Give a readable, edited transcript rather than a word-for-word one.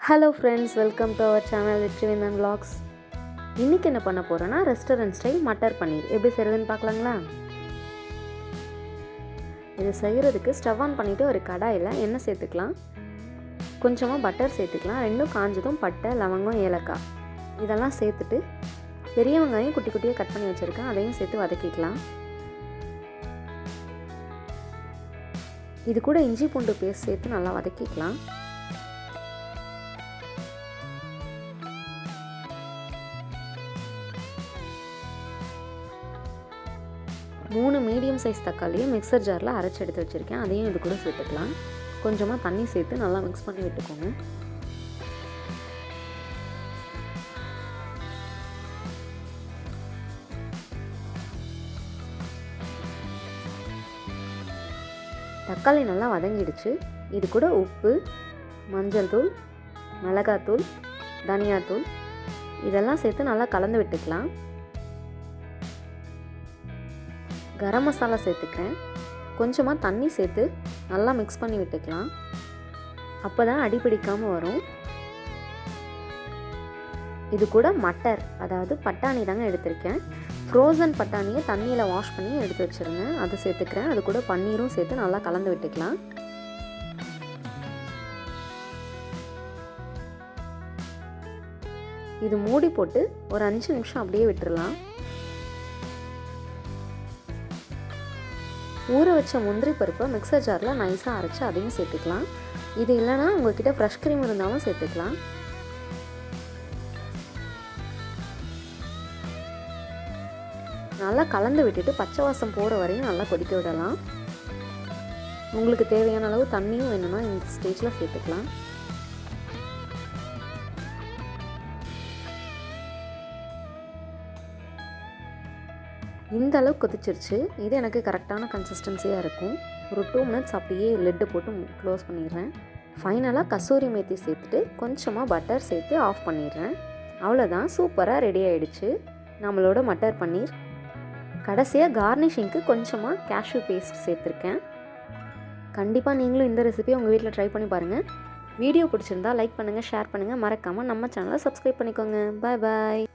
Hello friends, welcome to our channel Vetrivendhan vlogs. இன்றைக்கி என்ன பண்ண போகிறோன்னா ரெஸ்டாரண்ட் ஸ்டைல் மட்டர் பன்னீர் எப்படி செய்கிறதுன்னு பார்க்கலாங்களா? இது செய்கிறதுக்கு ஸ்டவ் ஆன் பண்ணிவிட்டு ஒரு கடாயில் எண்ணெய் சேர்த்துக்கலாம். கொஞ்சமாக பட்டர் சேர்த்துக்கலாம். ரெண்டும் காஞ்சதும் பட்டை, லவங்கம், ஏலக்காய் இதெல்லாம் சேர்த்துட்டு பெரிய வெங்காயம் குட்டி குட்டியாக கட் பண்ணி வச்சுருக்கேன், அதையும் சேர்த்து வதக்கிக்கலாம். இது கூட இஞ்சி பூண்டு பேஸ்ட் சேர்த்து நல்லா வதக்கிக்கலாம். மூணு மீடியம் சைஸ் தக்காளியை மிக்சர் ஜாரில் அரைச்சி எடுத்து வச்சுருக்கேன், அதையும் இது கூட சேர்த்துக்கலாம். கொஞ்சமாக தண்ணி சேர்த்து நல்லா மிக்ஸ் பண்ணி விட்டுக்கோங்க. தக்காளி நல்லா வதங்கிடுச்சு. இது கூட உப்பு, மஞ்சள் தூள், மிளகாத்தூள், தனியாத்தூள் இதெல்லாம் சேர்த்து நல்லா கலந்து விட்டுக்கலாம். கரம் மசாலா சேர்த்துக்கிறேன். கொஞ்சமாக தண்ணி சேர்த்து நல்லா மிக்ஸ் பண்ணி விட்டுக்கலாம். அப்போ தான் அடி பிடிக்காமல் வரும். இது கூட மட்டர், அதாவது பட்டாணி தாங்க எடுத்திருக்கேன். ஃப்ரோசன் பட்டாணியை தண்ணியில் வாஷ் பண்ணி எடுத்து வச்சுருந்தேன், அதை சேர்த்துக்கிறேன். அது கூட பன்னீரும் சேர்த்து நல்லா கலந்து விட்டுக்கலாம். இது மூடி போட்டு ஒரு 5 நிமிஷம் அப்படியே விட்டுடலாம். ஊற வச்ச முந்திரி பருப்பை மிக்சர் ஜாரில் நைஸாக அரைச்சி அதையும் சேர்த்துக்கலாம். இது இல்லைனா உங்கள்கிட்ட ஃப்ரெஷ் க்ரீம் இருந்தாலும் சேர்த்துக்கலாம். நல்லா கலந்து விட்டுட்டு பச்சை வாசம் போகிற வரையும் நல்லா கொதிக்க விடலாம். உங்களுக்கு தேவையான அளவு தண்ணியும் வேணும்னா இந்த ஸ்டேஜில் சேர்த்துக்கலாம். இந்த அளவுக்கு கொதிச்சிருச்சு. இது எனக்கு கரெக்டான கன்சிஸ்டன்சியாக இருக்கும். ஒரு 2 மினிட்ஸ் அப்படியே லெட்டு போட்டு க்ளோஸ் பண்ணிடுறேன். ஃபைனலாக கசூரி மேத்தி சேர்த்துட்டு கொஞ்சமாக பட்டர் சேர்த்து ஆஃப் பண்ணிடுறேன். அவ்வளோதான், சூப்பராக ரெடி ஆகிடுச்சு நம்மளோட மட்டர் பன்னீர். கடைசியாக கார்னிஷிங்க்கு கொஞ்சமாக கேஷ்யூ பேஸ்ட் சேர்த்துருக்கேன். கண்டிப்பாக நீங்களும் இந்த ரெசிபியை உங்கள் வீட்டில் ட்ரை பண்ணி பாருங்கள். வீடியோ பிடிச்சிருந்தா லைக் பண்ணுங்கள், ஷேர் பண்ணுங்கள், மறக்காமல் நம்ம சேனலை சப்ஸ்கிரைப் பண்ணிக்கோங்க. பாய் பாய்.